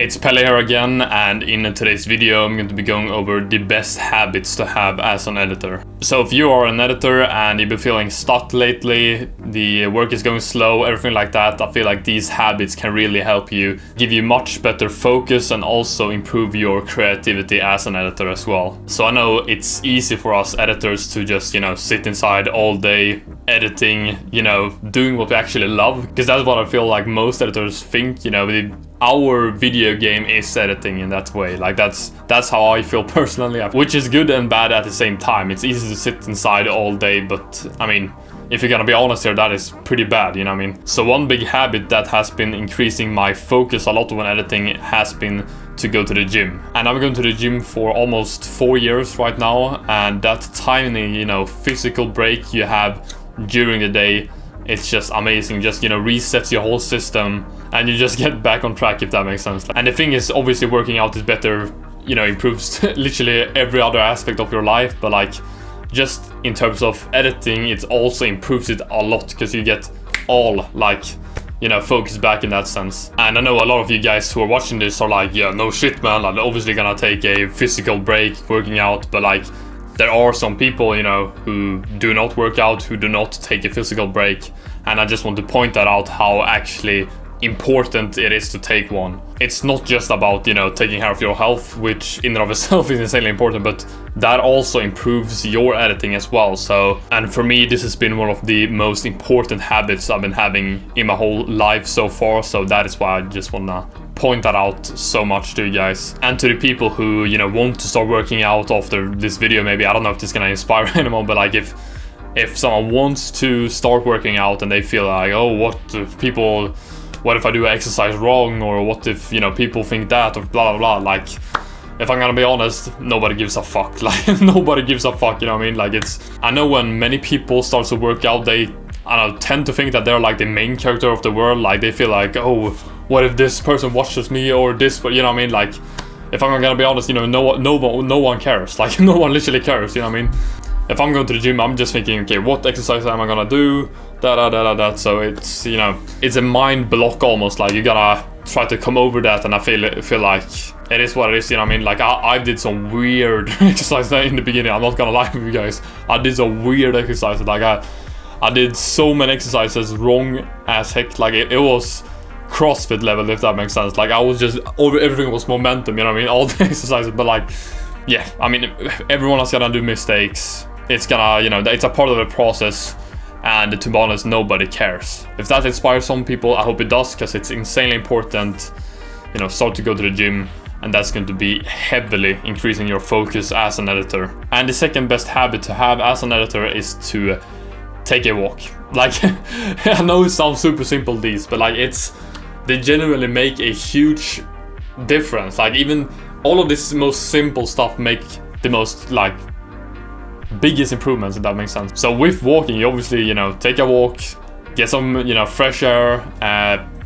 It's Pelle here again, and in today's video I'm going to be going over the best habits to have as an editor. So if you are an editor and you've been feeling stuck lately, the work is going slow, everything like that, I feel like these habits can really help you, give you much better focus and also improve your creativity as an editor as well. So I know it's easy for us editors to just, sit inside all day editing, doing what we actually love, because that's what I feel like most editors think, our video game is editing in that way. Like that's how I feel personally, which is good and bad at the same time. It's easy to sit inside all day, but I mean, if you're gonna be honest here, that is pretty bad, you know what I mean? So one big habit that has been increasing my focus a lot when editing has been to go to the gym. And I'm going to the gym for almost 4 years right now, and that tiny, physical break you have during the day, it's just amazing. Just, resets your whole system and you just get back on track, if that makes sense. And the thing is, obviously working out is better, improves literally every other aspect of your life, but like just in terms of editing, it also improves it a lot because you get all focus back in that sense. And I know a lot of you guys who are watching this are like, yeah, no shit, man, I'm obviously gonna take a physical break working out, but like there are some people, who do not work out, who do not take a physical break. And I just want to point that out, how actually important it is to take one. It's not just about, taking care of your health, which in and of itself is insanely important, but that also improves your editing as well. So, and for me, this has been one of the most important habits I've been having in my whole life so far. So that is why I just wanna point that out so much to you guys. And to the people who, want to start working out after this video, maybe, I don't know if this is gonna inspire anyone, but like if someone wants to start working out and they feel like, oh, what if I do exercise wrong, or what if, people think that, or blah blah blah. Like, if I'm gonna be honest, nobody gives a fuck. Like, nobody gives a fuck, you know what I mean? Like, I know when many people start to work out, they, tend to think that they're like the main character of the world. Like, they feel like, oh, what if this person watches me, or this, you know what I mean? Like, if I'm gonna be honest, no one cares. Like, no one literally cares, you know what I mean? If I'm going to the gym, I'm just thinking, okay, what exercise am I gonna do? So it's, it's a mind block almost. Like, you gotta try to come over that, and I feel like it is what it is, you know what I mean? Like, I did some weird exercises in the beginning. I'm not gonna lie with you guys. I did some weird exercises. Like, I did so many exercises wrong as heck. Like, it was CrossFit level, if that makes sense. Like, I was just everything was momentum, you know what I mean? All the exercises, but like, yeah, I mean, everyone is gonna do mistakes. It's gonna, it's a part of the process, and to be honest, nobody cares. If that inspires some people, I hope it does, because it's insanely important, start to go to the gym, and that's going to be heavily increasing your focus as an editor. And the second best habit to have as an editor is to take a walk. Like, I know it sounds super simple, these, but like, they genuinely make a huge difference. Like, even all of this most simple stuff make the most, biggest improvements, if that makes sense. So with walking, you obviously, take a walk, get some, fresh air,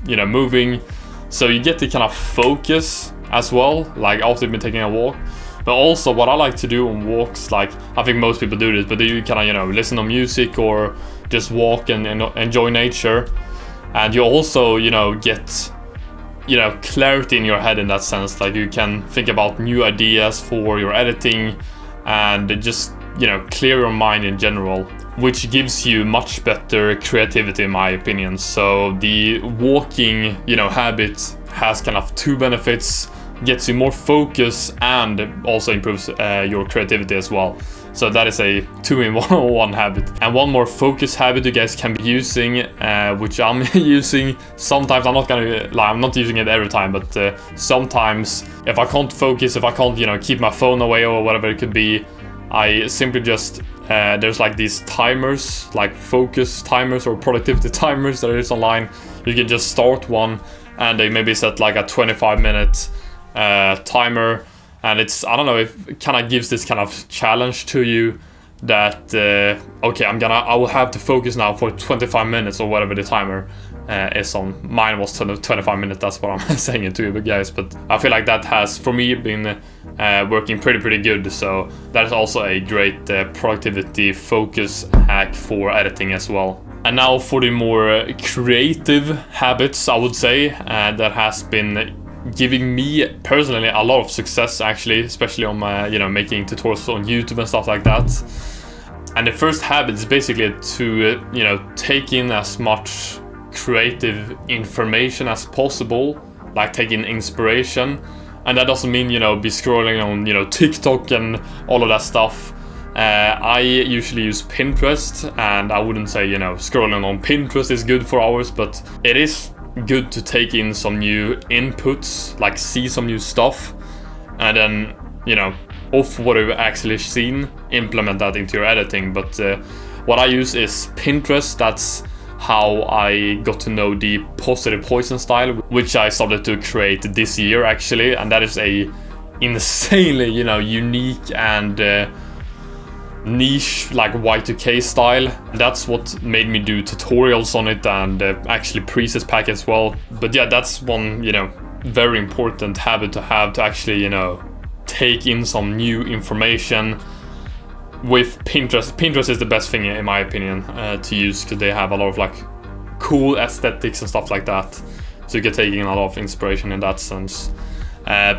moving. So you get to kind of focus as well, like after you've been taking a walk. But also what I like to do on walks, like, I think most people do this, but you kind of, listen to music or just walk and enjoy nature. And you also, get, clarity in your head in that sense. Like, you can think about new ideas for your editing and just, clear your mind in general, which gives you much better creativity, in my opinion. So the walking, habit has kind of two benefits: gets you more focus and also improves your creativity as well. So that is a 2-in-1 habit. And one more focus habit you guys can be using, which I'm using sometimes. I'm not gonna lie, I'm not using it every time, but sometimes if I can't focus, if I can't, keep my phone away or whatever it could be, I simply just, there's like these timers, like focus timers or productivity timers that is online. You can just start one, and they maybe set like a 25-minute timer. And it's, I don't know, it kind of gives this kind of challenge to you that, okay, I will have to focus now for 25 minutes or whatever the timer is on. Mine was 25 minutes, that's what I'm saying it to you guys. But I feel like that has, for me, been working pretty good. So that is also a great productivity focus hack for editing as well. And now for the more creative habits, I would say, that has been giving me personally a lot of success actually, especially on my, you know, making tutorials on YouTube and stuff like that. And the first habit is basically to, you know, take in as much creative information as possible, like take in inspiration. And that doesn't mean, you know, be scrolling on, you know, TikTok and all of that stuff. I usually use Pinterest, and I wouldn't say, you know, scrolling on Pinterest is good for hours, but it is good to take in some new inputs, like see some new stuff, and then, you know, off what you've actually seen, implement that into your editing. But what I use is Pinterest. That's how I got to know the positive poison style, which I started to create this year actually, and that is a insanely, you know, unique and niche, like Y2K style. That's what made me do tutorials on it and actually presets pack as well. But yeah, that's one, you know, very important habit to have, to actually, you know, take in some new information. With Pinterest is the best thing in my opinion to use, because they have a lot of like cool aesthetics and stuff like that, so you can take in a lot of inspiration in that sense.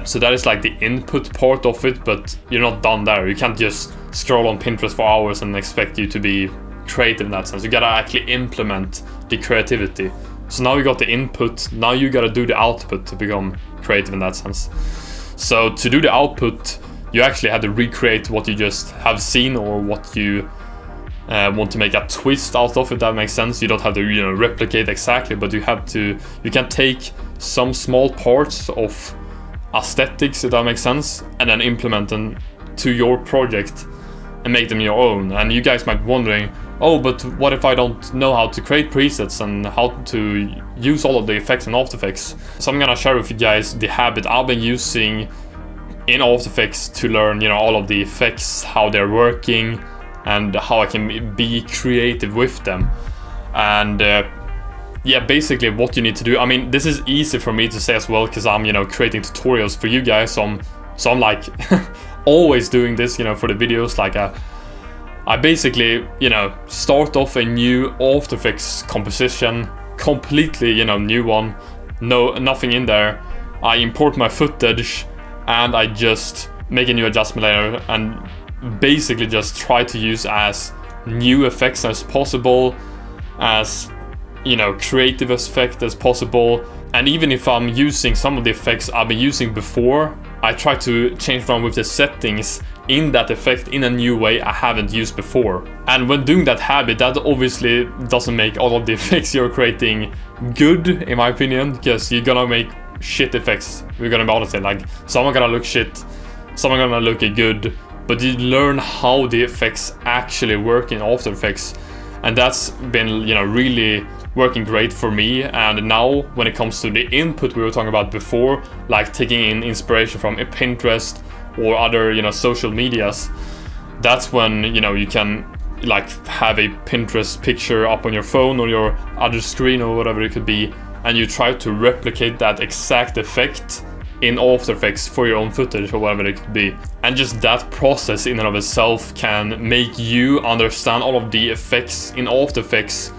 So that is like the input part of it, but you're not done there. You can't just scroll on Pinterest for hours and expect you to be creative in that sense. You gotta actually implement the creativity. So now you got the input, now you gotta do the output to become creative in that sense. So to do the output, you actually have to recreate what you just have seen, or what you want to make a twist out of, if that makes sense. You don't have to, you know, replicate exactly, but you can take some small parts of aesthetics, if that makes sense, and then implement them to your project and make them your own. And you guys might be wondering, oh, but what if I don't know how to create presets and how to use all of the effects in After Effects? So I'm gonna share with you guys the habit I've been using in After Effects to learn, you know, all of the effects, how they're working, and how I can be creative with them. And yeah, basically what you need to do, I mean, this is easy for me to say as well, because I'm, you know, creating tutorials for you guys, so I'm like always doing this, you know, for the videos. Like I basically, you know, start off a new After Effects composition, completely, you know, new one, nothing in there. I import my footage and I just make a new adjustment layer and basically just try to use as new effects as possible, as, you know, creative effect as possible. And even if I'm using some of the effects I've been using before, I try to change around with the settings in that effect in a new way I haven't used before. And when doing that habit, that obviously doesn't make all of the effects you're creating good, in my opinion, because you're gonna make shit effects. We're gonna be honest, like some are gonna look shit, some are gonna look good, but you learn how the effects actually work in After Effects, and that's been, you know, really working great for me. And now when it comes to the input we were talking about before, like taking in inspiration from Pinterest or other, you know, social medias, that's when, you know, you can like have a Pinterest picture up on your phone or your other screen or whatever it could be, and you try to replicate that exact effect in After Effects for your own footage or whatever it could be. And just that process in and of itself can make you understand all of the effects in After Effects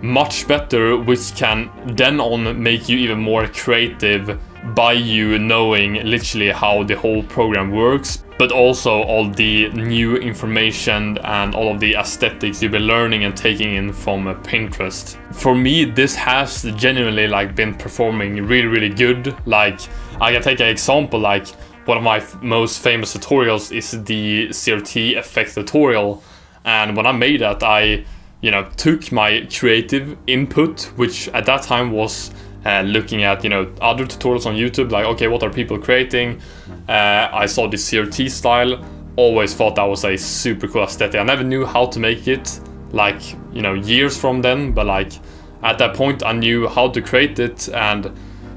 much better, which can then on make you even more creative by you knowing literally how the whole program works, but also all the new information and all of the aesthetics you've been learning and taking in from Pinterest. For me, this has genuinely like been performing really, really good. Like I can take an example, like one of my most famous tutorials is the CRT effect tutorial, and when I made that, I, you know, took my creative input, which at that time was looking at, you know, other tutorials on YouTube, like, okay, what are people creating? I saw the CRT style, always thought that was a super cool aesthetic. I never knew how to make it, like, you know, years from then, but like at that point I knew how to create it, and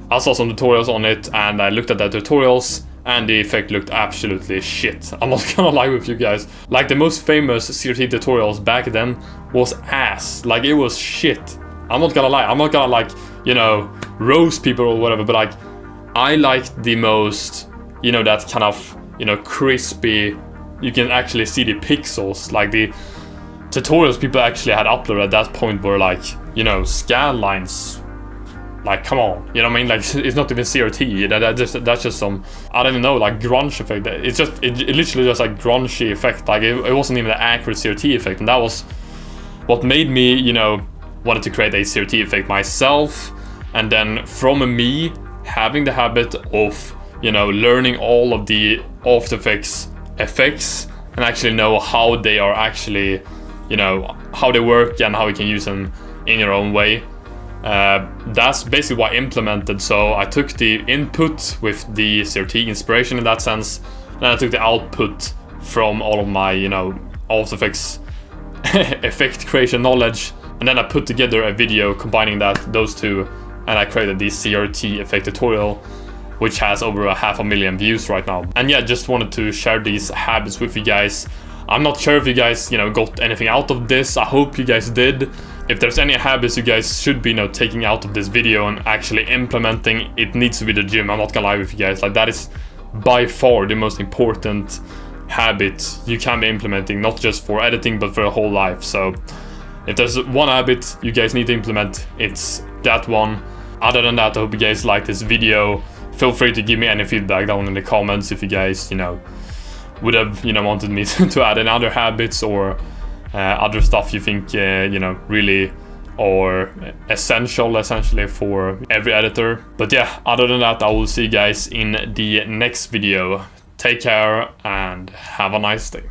I saw some tutorials on it, and I looked at the tutorials, and the effect looked absolutely shit. I'm not gonna lie with you guys. Like the most famous CRT tutorials back then was ass. Like it was shit. I'm not gonna lie. I'm not gonna like, you know, roast people or whatever, but like I liked the most, you know, that kind of, you know, crispy, you can actually see the pixels. Like the tutorials people actually had uploaded at that point were like, you know, scan lines Like, come on, you know what I mean? Like, it's not even CRT. That's just some, I don't even know, like grunge effect. It's just, it literally just like grungy effect. Like, it wasn't even an accurate CRT effect, and that was what made me, you know, wanted to create a CRT effect myself. And then from me having the habit of, you know, learning all of the After Effects effects and actually know how they are actually, you know, how they work and how you can use them in your own way. That's basically what I implemented. So I took the input with the CRT inspiration in that sense, and then I took the output from all of my, you know, After Effects effect creation knowledge, and then I put together a video combining those two, and I created the CRT effect tutorial, which has over 500,000 views right now. And yeah, just wanted to share these habits with you guys. I'm not sure if you guys, you know, got anything out of this. I hope you guys did. If there's any habits you guys should be, you know, taking out of this video and actually implementing, it needs to be the gym. I'm not gonna lie with you guys. Like, that is by far the most important habit you can be implementing, not just for editing, but for your whole life. So if there's one habit you guys need to implement, it's that one. Other than that, I hope you guys like this video. Feel free to give me any feedback down in the comments if you guys, you know, would have, you know, wanted me to add in other habits or other stuff you think, you know, really are essential, essentially, for every editor. But yeah, other than that, I will see you guys in the next video. Take care and have a nice day.